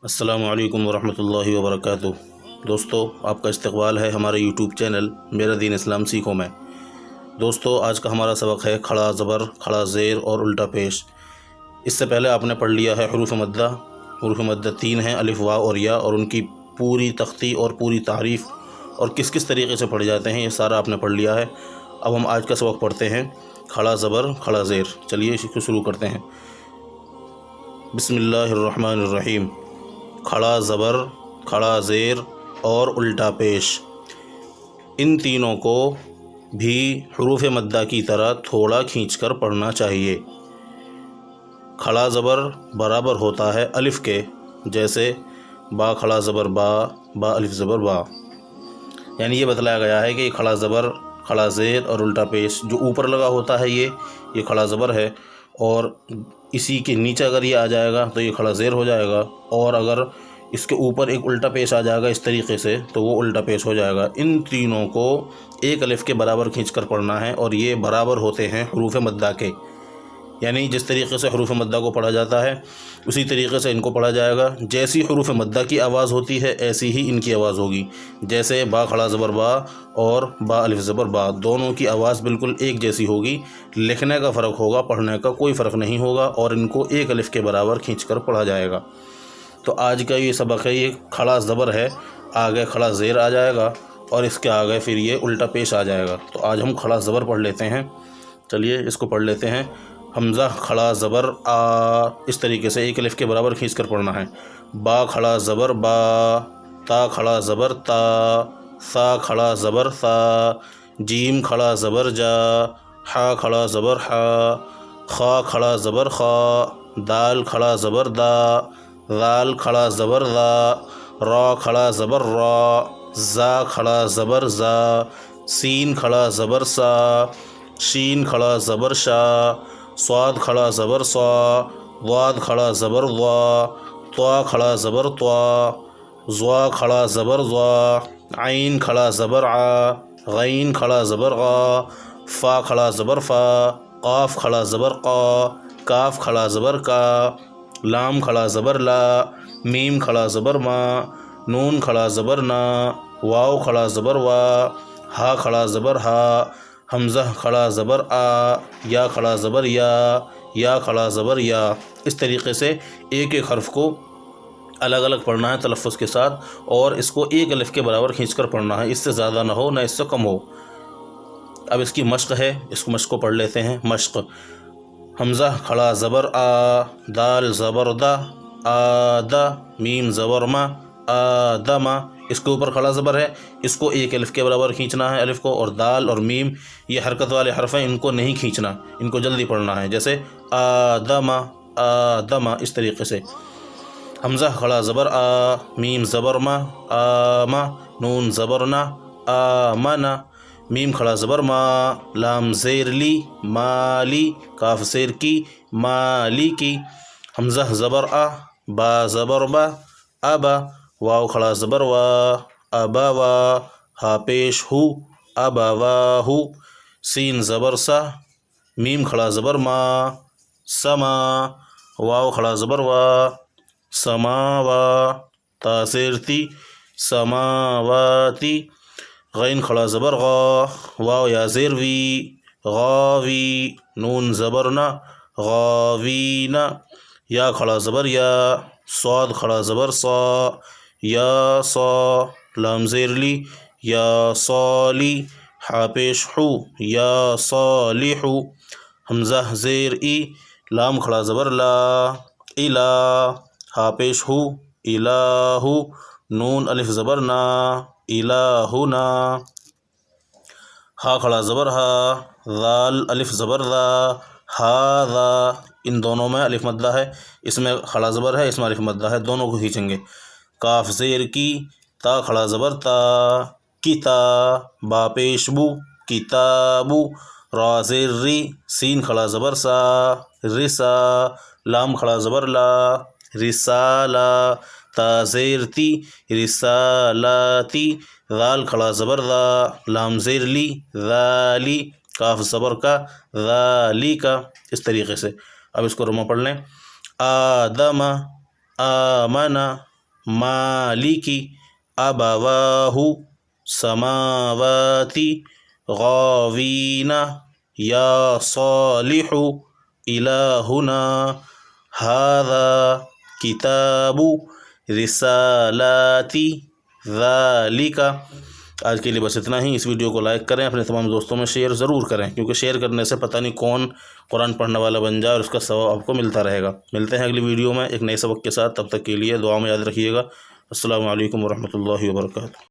السلام علیکم ورحمۃ اللہ وبرکاتہ۔ دوستو، آپ کا استقبال ہے ہمارے یوٹیوب چینل میرا دین اسلام سیکھوں میں۔ دوستو، آج کا ہمارا سبق ہے کھڑا زبر، کھڑا زیر اور الٹا پیش۔ اس سے پہلے آپ نے پڑھ لیا ہے حروف مدہ۔ حروف مدہ 3 ہیں، الف، واو اور یا، اور ان کی پوری تختی اور پوری تعریف اور کس کس طریقے سے پڑھے جاتے ہیں، یہ سارا آپ نے پڑھ لیا ہے۔ اب ہم آج کا سبق پڑھتے ہیں کھڑا زبر، کھڑا زیر۔ چلیے اس کو شروع کرتے ہیں۔ بسم اللہ الرحمن الرحیم۔ کھڑا زبر، کھڑا زیر اور الٹا پیش، ان تینوں کو بھی حروف مدہ کی طرح تھوڑا کھینچ کر پڑھنا چاہیے۔ کھڑا زبر برابر ہوتا ہے الف کے، جیسے با کھڑا زبر با، با الف زبر با۔ یعنی یہ بتلایا گیا ہے کہ کھڑا زبر، کھڑا زیر اور الٹا پیش جو اوپر لگا ہوتا ہے یہ کھڑا زبر ہے، اور اسی کے نیچے اگر یہ آ جائے گا تو یہ کھڑا زیر ہو جائے گا، اور اگر اس کے اوپر ایک الٹا پیش آ جائے گا اس طریقے سے تو وہ الٹا پیش ہو جائے گا۔ ان تینوں کو ایک الف کے برابر کھینچ کر پڑھنا ہے، اور یہ برابر ہوتے ہیں حروف مدہ کے۔ یعنی جس طریقے سے حروف مدہ کو پڑھا جاتا ہے اسی طریقے سے ان کو پڑھا جائے گا۔ جیسی حروف مدہ کی آواز ہوتی ہے ایسی ہی ان کی آواز ہوگی۔ جیسے با کھڑا زبر با اور با الف زبر با، دونوں کی آواز بالکل ایک جیسی ہوگی، لکھنے کا فرق ہوگا، پڑھنے کا کوئی فرق نہیں ہوگا، اور ان کو ایک الف کے برابر کھینچ کر پڑھا جائے گا۔ تو آج کا یہ سبق ہے، یہ کھڑا زبر ہے، آگے کھڑا زیر آ جائے گا، اور اس کے آگے پھر یہ الٹا پیش آ جائے گا۔ تو آج ہم کھڑا زبر پڑھ لیتے ہیں۔ چلیے اس کو پڑھ لیتے ہیں۔ حمزہ کھڑا زبر آ، اس طریقے سے ایک الف کے برابر کھینچ کر پڑھنا ہے۔ با کھڑا زبر با، تا کھڑا زبر تا، سا کھڑا زبر سا، جیم کھڑا زبر جا، حا کھڑا زبر حا، خا کھڑا زبر خا، دال کھڑا زبر دا، ذال کھڑا زبر ذا، را کھڑا زبر را، زا کھڑا زبر زا، سین کھڑا زبر سا، شین کھڑا زبر شا، صاد کھڑا زبر صا، ضاد کھڑا زبر ضا، طا کھڑا زبر طا، ضا کھڑا زبر ضا، عین کھڑا زبر عا، غین کھڑا زبر غا، فا کھڑا زبر فا، قاف کھڑا زبر قا، کاف کھڑا زبر کا، لام کھڑا زبر لا، میم کھڑا زبر ما، نون کھڑا زبر نا، واو کھڑا زبر وا، ہا کھڑا زبر ہا، حمزہ کھڑا زبر آ، یا کھڑا زبر یا کھڑا زبر یا۔ اس طریقے سے ایک ایک حرف کو الگ الگ پڑھنا ہے تلفظ کے ساتھ، اور اس کو ایک الف کے برابر کھینچ کر پڑھنا ہے، اس سے زیادہ نہ ہو نہ اس سے کم ہو۔ اب اس کی مشق ہے، اس کو مشق کو پڑھ لیتے ہیں۔ مشق: حمزہ کھڑا زبر آ، دال زبر دا، آدا، میم زبر ما، آدما۔ اس کے اوپر کھڑا زبر ہے، اس کو ایک الف کے برابر کھینچنا ہے الف کو، اور دال اور میم یہ حرکت والے حرف ہیں، ان کو نہیں کھینچنا، ان کو جلدی پڑھنا ہے، جیسے آدما آدما، اس طریقے سے۔ حمزہ کھڑا زبر آ، میم زبر ما، آما، نون زبر نا، آمنا، میم کھڑا زبر ما، لام زیر لی، مالی، کاف زیر کی، مالی کی۔ حمزہ زبر آ، با زبر با، ابا، واو کھڑا زبر وا، ابا وا، ہا پیش ہو، ابا وا ہو، سین زبر سا، میم کھڑا زبر ما، سما، واو کھڑا زبر وا، سما وا، تا زیر تی، سماواتی، غین کھڑا زبر غا، واو یا زیر وی، غاوی، نون زبر نا، غاوینا، یا کھڑا زبر یا، صاد کھڑا زبر صا، یا صا، لام زیر لی، یا صالی، حا پیش حو، یا صالحو، حمزہ زیر ای، لام کھڑا زبر لا، الا، ہا پیش ہو، الہو، نون الف زبر نا، الہنا، ہا کھڑا زبر ہا، ذال الف زبر ذا، ہاذا۔ ان دونوں میں الف مدہ ہے، اس میں کھڑا زبر ہے، اس میں الف مدہ ہے، دونوں کو کھینچیں گے۔ کاف زیر کی، تا کھڑا زبر تا، کتا، با پیش بو، کتابو، را زیر ری، سین کھڑا زبر سا، رسا، لام کھڑا زبر لا، رسالہ، تا زیر تی، رسالاتی، ذال کھڑا زبر ذا، لام زیر لی، ذالی، کاف زبر کا، ذالی کا، اس طریقے سے۔ اب اس کو رمہ پڑھ لیں۔ آدم، آمن مالکی ابواہ سماواتی غاوین یا صالح الہنا ھذا کتاب رسالاتی ذالک۔ آج کے لیے بس اتنا ہی۔ اس ویڈیو کو لائک کریں، اپنے تمام دوستوں میں شیئر ضرور کریں، کیونکہ شیئر کرنے سے پتہ نہیں کون قرآن پڑھنے والا بن جائے اور اس کا ثواب آپ کو ملتا رہے گا۔ ملتے ہیں اگلی ویڈیو میں ایک نئے سبق کے ساتھ، تب تک کے لیے دعا میں یاد رکھیے گا۔ السلام علیکم ورحمۃ اللہ وبرکاتہ۔